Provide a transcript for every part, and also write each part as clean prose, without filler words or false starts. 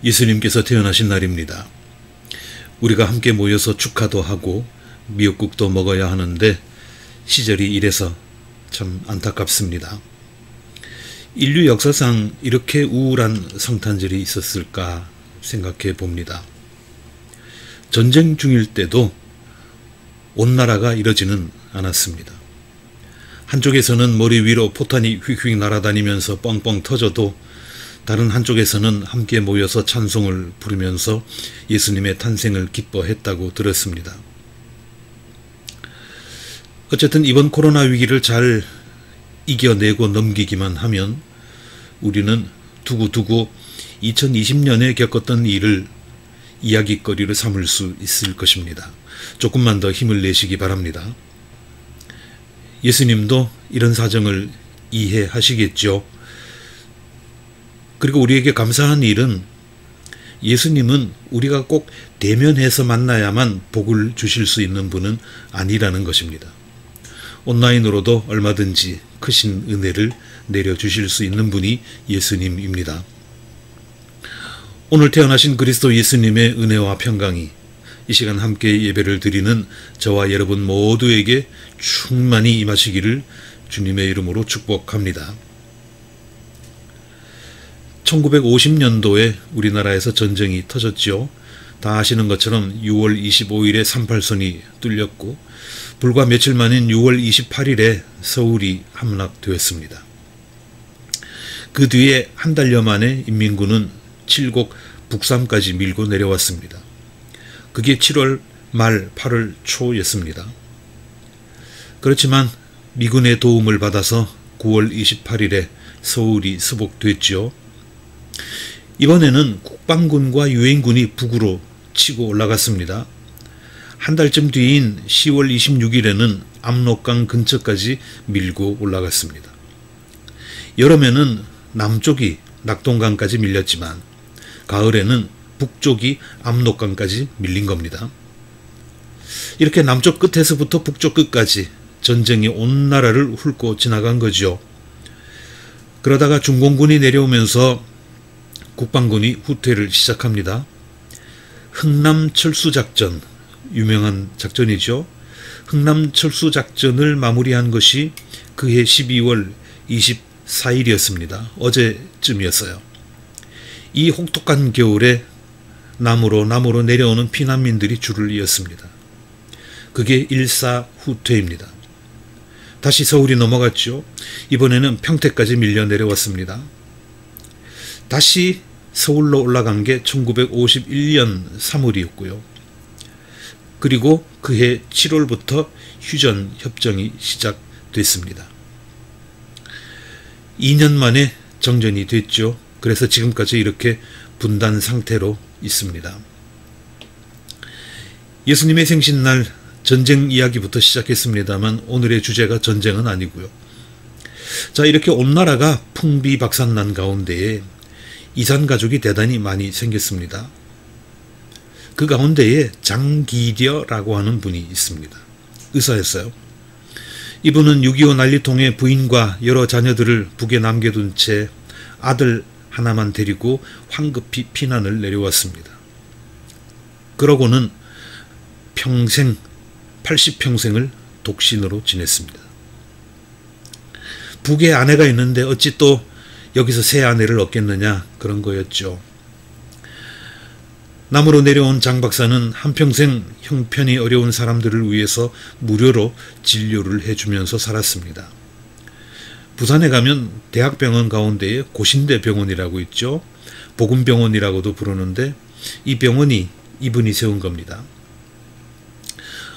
예수님께서 태어나신 날입니다. 우리가 함께 모여서 축하도 하고 미역국도 먹어야 하는데 시절이 이래서 참 안타깝습니다. 인류 역사상 이렇게 우울한 성탄절이 있었을까 생각해 봅니다. 전쟁 중일 때도 온 나라가 이러지는 않았습니다. 한쪽에서는 머리 위로 포탄이 휙휙 날아다니면서 뻥뻥 터져도 다른 한쪽에서는 함께 모여서 찬송을 부르면서 예수님의 탄생을 기뻐했다고 들었습니다. 어쨌든 이번 코로나 위기를 잘 이겨내고 넘기기만 하면 우리는 두고두고 2020년에 겪었던 일을 이야기거리를 삼을 수 있을 것입니다. 조금만 더 힘을 내시기 바랍니다. 예수님도 이런 사정을 이해하시겠죠. 그리고 우리에게 감사한 일은 예수님은 우리가 꼭 대면해서 만나야만 복을 주실 수 있는 분은 아니라는 것입니다. 온라인으로도 얼마든지 크신 은혜를 내려주실 수 있는 분이 예수님입니다. 오늘 태어나신 그리스도 예수님의 은혜와 평강이 이 시간 함께 예배를 드리는 저와 여러분 모두에게 충만히 임하시기를 주님의 이름으로 축복합니다. 1950년도에 우리나라에서 전쟁이 터졌죠. 다 아시는 것처럼 6월 25일에 38선이 뚫렸고 불과 며칠 만인 6월 28일에 서울이 함락되었습니다. 그 뒤에 한 달여 만에 인민군은 칠곡 북삼까지 밀고 내려왔습니다. 그게 7월 말 8월 초였습니다. 그렇지만 미군의 도움을 받아서 9월 28일에 서울이 수복됐죠. 이번에는 국방군과 유엔군이 북으로 치고 올라갔습니다. 한 달쯤 뒤인 10월 26일에는 압록강 근처까지 밀고 올라갔습니다. 여름에는 남쪽이 낙동강까지 밀렸지만 가을에는 북쪽이 압록강까지 밀린 겁니다. 이렇게 남쪽 끝에서부터 북쪽 끝까지 전쟁이 온 나라를 훑고 지나간 거죠. 그러다가 중공군이 내려오면서 국방군이 후퇴를 시작합니다. 흥남철수작전, 유명한 작전이죠. 흥남철수작전을 마무리한 것이 그해 12월 24일이었습니다. 어제쯤이었어요. 이 혹독한 겨울에 남으로 내려오는 피난민들이 줄을 이었습니다. 그게 일사후퇴입니다. 다시 서울이 넘어갔죠. 이번에는 평택까지 밀려 내려왔습니다. 다시 서울로 올라간 게 1951년 3월이었고요. 그리고 그해 7월부터 휴전협정이 시작됐습니다. 2년 만에 정전이 됐죠. 그래서 지금까지 이렇게 분단 상태로 있습니다. 예수님의 생신날 전쟁 이야기부터 시작했습니다만 오늘의 주제가 전쟁은 아니고요. 자, 이렇게 온 나라가 풍비박산난 가운데에 이산가족이 대단히 많이 생겼습니다. 그 가운데에 장기려라고 하는 분이 있습니다. 의사였어요. 이분은 6.25 난리통에 부인과 여러 자녀들을 북에 남겨둔 채 아들 하나만 데리고 황급히 피난을 내려왔습니다. 그러고는 평생 80평생을 독신으로 지냈습니다. 북에 아내가 있는데 어찌 또 여기서 새 아내를 얻겠느냐, 그런 거였죠. 남으로 내려온 장 박사는 한평생 형편이 어려운 사람들을 위해서 무료로 진료를 해주면서 살았습니다. 부산에 가면 대학병원 가운데에 고신대 병원이라고 있죠. 복음병원이라고도 부르는데 이 병원이 이분이 세운 겁니다.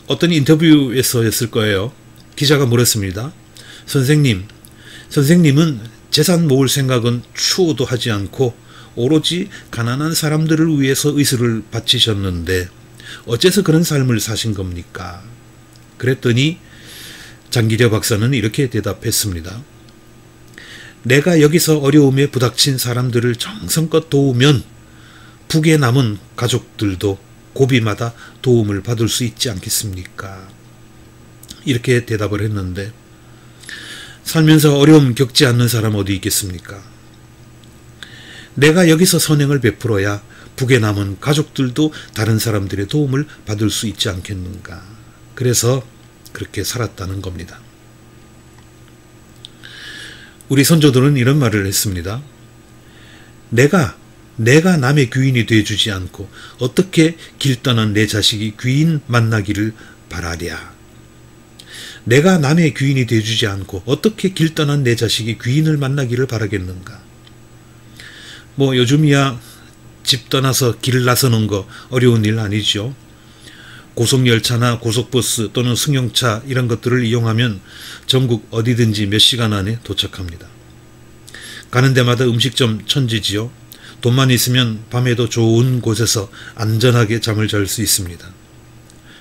어떤 인터뷰에서였을 거예요. 기자가 물었습니다. 선생님은 재산 모을 생각은 추호도 하지 않고 오로지 가난한 사람들을 위해서 의술을 바치셨는데 어째서 그런 삶을 사신 겁니까? 그랬더니 장기려 박사는 이렇게 대답했습니다. 내가 여기서 어려움에 부닥친 사람들을 정성껏 도우면 북에 남은 가족들도 고비마다 도움을 받을 수 있지 않겠습니까? 이렇게 대답을 했는데 살면서 어려움 겪지 않는 사람 어디 있겠습니까? 내가 여기서 선행을 베풀어야 북에 남은 가족들도 다른 사람들의 도움을 받을 수 있지 않겠는가. 그래서 그렇게 살았다는 겁니다. 우리 선조들은 이런 말을 했습니다. 내가 남의 귀인이 되어주지 않고 어떻게 길 떠난 내 자식이 귀인 만나기를 바라랴. 내가 남의 귀인이 되어주지 않고 어떻게 길 떠난 내 자식이 귀인을 만나기를 바라겠는가. 뭐 요즘이야 집 떠나서 길 나서는 거 어려운 일 아니죠. 고속열차나 고속버스 또는 승용차 이런 것들을 이용하면 전국 어디든지 몇 시간 안에 도착합니다. 가는 데마다 음식점 천지지요. 돈만 있으면 밤에도 좋은 곳에서 안전하게 잠을 잘 수 있습니다.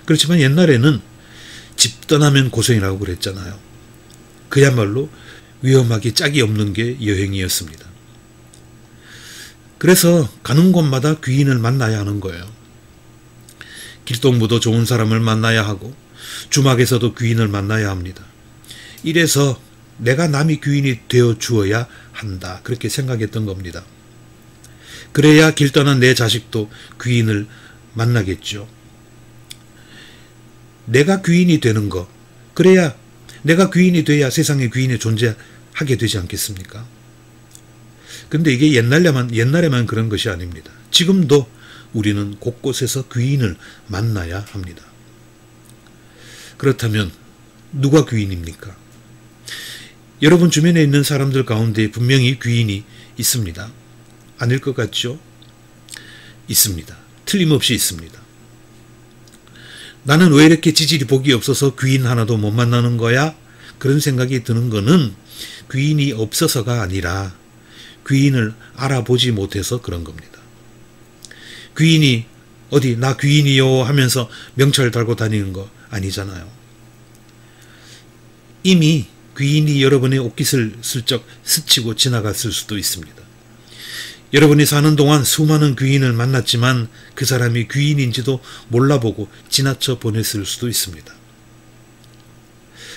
그렇지만 옛날에는 집 떠나면 고생이라고 그랬잖아요. 그야말로 위험하기 짝이 없는 게 여행이었습니다. 그래서 가는 곳마다 귀인을 만나야 하는 거예요. 길동무도 좋은 사람을 만나야 하고 주막에서도 귀인을 만나야 합니다. 이래서 내가 남이 귀인이 되어 주어야 한다. 그렇게 생각했던 겁니다. 그래야 길 떠난 내 자식도 귀인을 만나겠죠. 내가 귀인이 되는 거, 그래야 내가 귀인이 돼야 세상에 귀인이 존재하게 되지 않겠습니까? 근데 이게 옛날에만 그런 것이 아닙니다. 지금도 우리는 곳곳에서 귀인을 만나야 합니다. 그렇다면 누가 귀인입니까? 여러분 주변에 있는 사람들 가운데 분명히 귀인이 있습니다. 아닐 것 같죠? 있습니다. 틀림없이 있습니다. 나는 왜 이렇게 지질이 복이 없어서 귀인 하나도 못 만나는 거야? 그런 생각이 드는 거는 귀인이 없어서가 아니라 귀인을 알아보지 못해서 그런 겁니다. 귀인이 어디 나 귀인이요 하면서 명찰 달고 다니는 거 아니잖아요. 이미 귀인이 여러분의 옷깃을 슬쩍 스치고 지나갔을 수도 있습니다. 여러분이 사는 동안 수많은 귀인을 만났지만 그 사람이 귀인인지도 몰라보고 지나쳐 보냈을 수도 있습니다.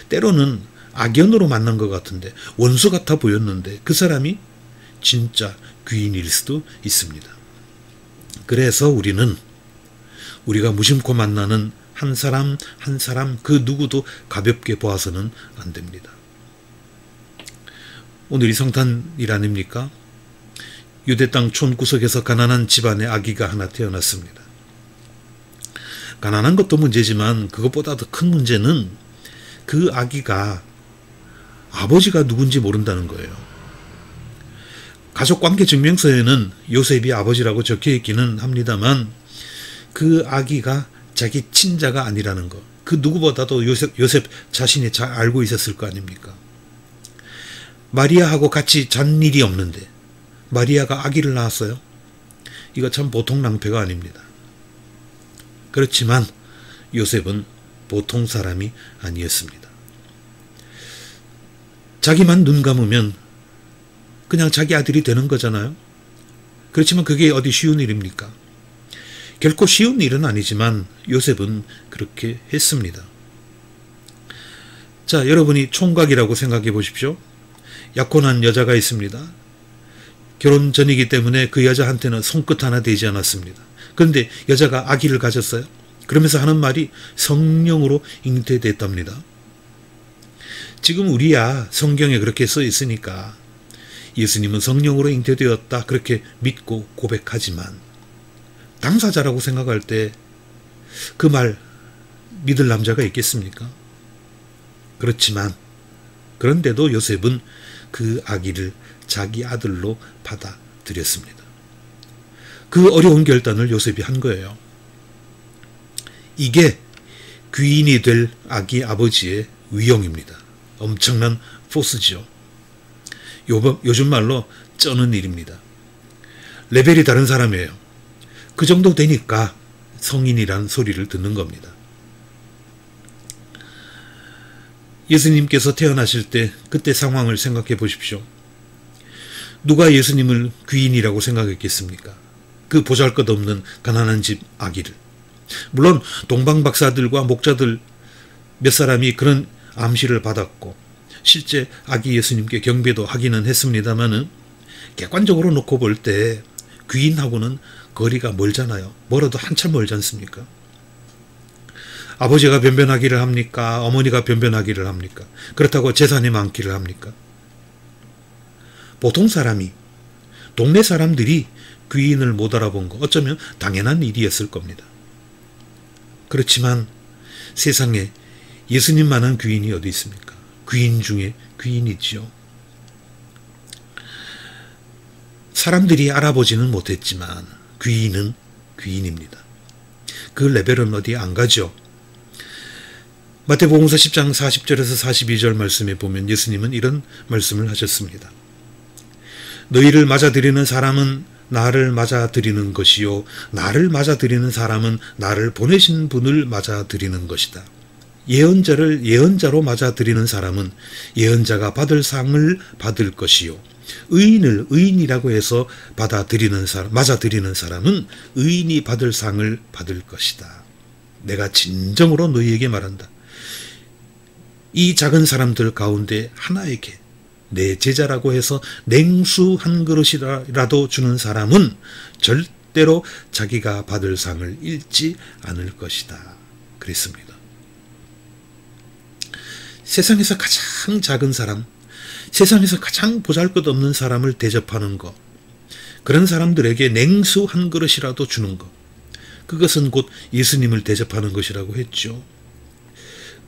때로는 악연으로 만난 것 같은데 원수 같아 보였는데 그 사람이 진짜 귀인일 수도 있습니다. 그래서 우리가 무심코 만나는 한 사람 한 사람 그 누구도 가볍게 보아서는 안 됩니다. 오늘이 성탄일 아닙니까? 유대 땅 촌구석에서 가난한 집안의 아기가 하나 태어났습니다. 가난한 것도 문제지만 그것보다 더 큰 문제는 그 아기가 아버지가 누군지 모른다는 거예요. 가족관계 증명서에는 요셉이 아버지라고 적혀있기는 합니다만 그 아기가 자기 친자가 아니라는 것, 그 누구보다도 요셉 자신이 잘 알고 있었을 거 아닙니까? 마리아하고 같이 잔 일이 없는데 마리아가 아기를 낳았어요. 이거 참 보통 낭패가 아닙니다. 그렇지만 요셉은 보통 사람이 아니었습니다. 자기만 눈 감으면 그냥 자기 아들이 되는 거잖아요. 그렇지만 그게 어디 쉬운 일입니까? 결코 쉬운 일은 아니지만 요셉은 그렇게 했습니다. 자, 여러분이 총각이라고 생각해 보십시오. 약혼한 여자가 있습니다. 결혼 전이기 때문에 그 여자한테는 손끝 하나 되지 않았습니다. 그런데 여자가 아기를 가졌어요. 그러면서 하는 말이 성령으로 잉태됐답니다. 지금 우리야 성경에 그렇게 써 있으니까 예수님은 성령으로 잉태되었다 그렇게 믿고 고백하지만 당사자라고 생각할 때 그 말 믿을 남자가 있겠습니까? 그렇지만 그런데도 요셉은 그 아기를 자기 아들로 받아들였습니다. 그 어려운 결단을 요셉이 한 거예요. 이게 귀인이 될 아기 아버지의 위용입니다. 엄청난 포스죠. 요즘 말로 쩌는 일입니다. 레벨이 다른 사람이에요. 그 정도 되니까 성인이란 소리를 듣는 겁니다. 예수님께서 태어나실 때 그때 상황을 생각해 보십시오. 누가 예수님을 귀인이라고 생각했겠습니까? 그 보잘것없는 가난한 집 아기를. 물론 동방박사들과 목자들 몇 사람이 그런 암시를 받았고 실제 아기 예수님께 경배도 하기는 했습니다마는 객관적으로 놓고 볼 때 귀인하고는 거리가 멀잖아요. 멀어도 한참 멀지 않습니까? 아버지가 변변하기를 합니까? 어머니가 변변하기를 합니까? 그렇다고 재산이 많기를 합니까? 보통 사람이, 동네 사람들이 귀인을 못 알아본 거 어쩌면 당연한 일이었을 겁니다. 그렇지만 세상에 예수님만한 귀인이 어디 있습니까? 귀인 중에 귀인이지요. 사람들이 알아보지는 못했지만 귀인은 귀인입니다. 그 레벨은 어디 안 가죠. 마태복음서 10장 40절에서 42절 말씀에 보면 예수님은 이런 말씀을 하셨습니다. 너희를 맞아들이는 사람은 나를 맞아들이는 것이요 나를 맞아들이는 사람은 나를 보내신 분을 맞아들이는 것이다. 예언자를 예언자로 맞아들이는 사람은 예언자가 받을 상을 받을 것이요 의인을 의인이라고 해서 맞아들이는 사람은 의인이 받을 상을 받을 것이다. 내가 진정으로 너희에게 말한다. 이 작은 사람들 가운데 하나에게 내 제자라고 해서 냉수 한 그릇이라도 주는 사람은 절대로 자기가 받을 상을 잃지 않을 것이다. 그랬습니다. 세상에서 가장 작은 사람, 세상에서 가장 보잘것없는 사람을 대접하는 것, 그런 사람들에게 냉수 한 그릇이라도 주는 것, 그것은 곧 예수님을 대접하는 것이라고 했죠.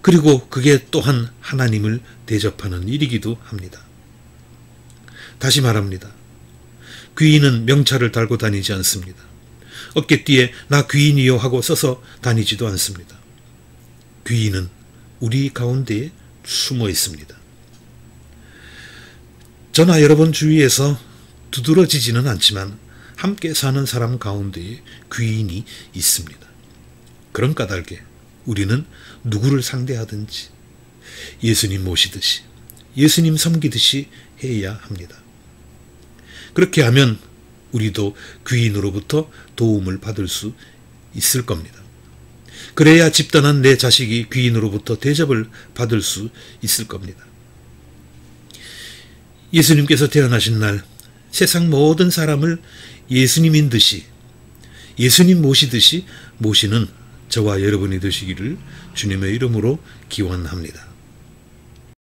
그리고 그게 또한 하나님을 대접하는 일이기도 합니다. 다시 말합니다. 귀인은 명찰을 달고 다니지 않습니다. 어깨띠에 나 귀인이요 하고 써서 다니지도 않습니다. 귀인은 우리 가운데에 숨어 있습니다. 저나 여러분 주위에서 두드러지지는 않지만 함께 사는 사람 가운데에 귀인이 있습니다. 그런 까닭에 우리는 누구를 상대하든지 예수님 모시듯이 예수님 섬기듯이 해야 합니다. 그렇게 하면 우리도 귀인으로부터 도움을 받을 수 있을 겁니다. 그래야 집단한 내 자식이 귀인으로부터 대접을 받을 수 있을 겁니다. 예수님께서 태어나신 날 세상 모든 사람을 예수님인 듯이 예수님 모시듯이 모시는 저와 여러분이 되시기를 주님의 이름으로 기원합니다.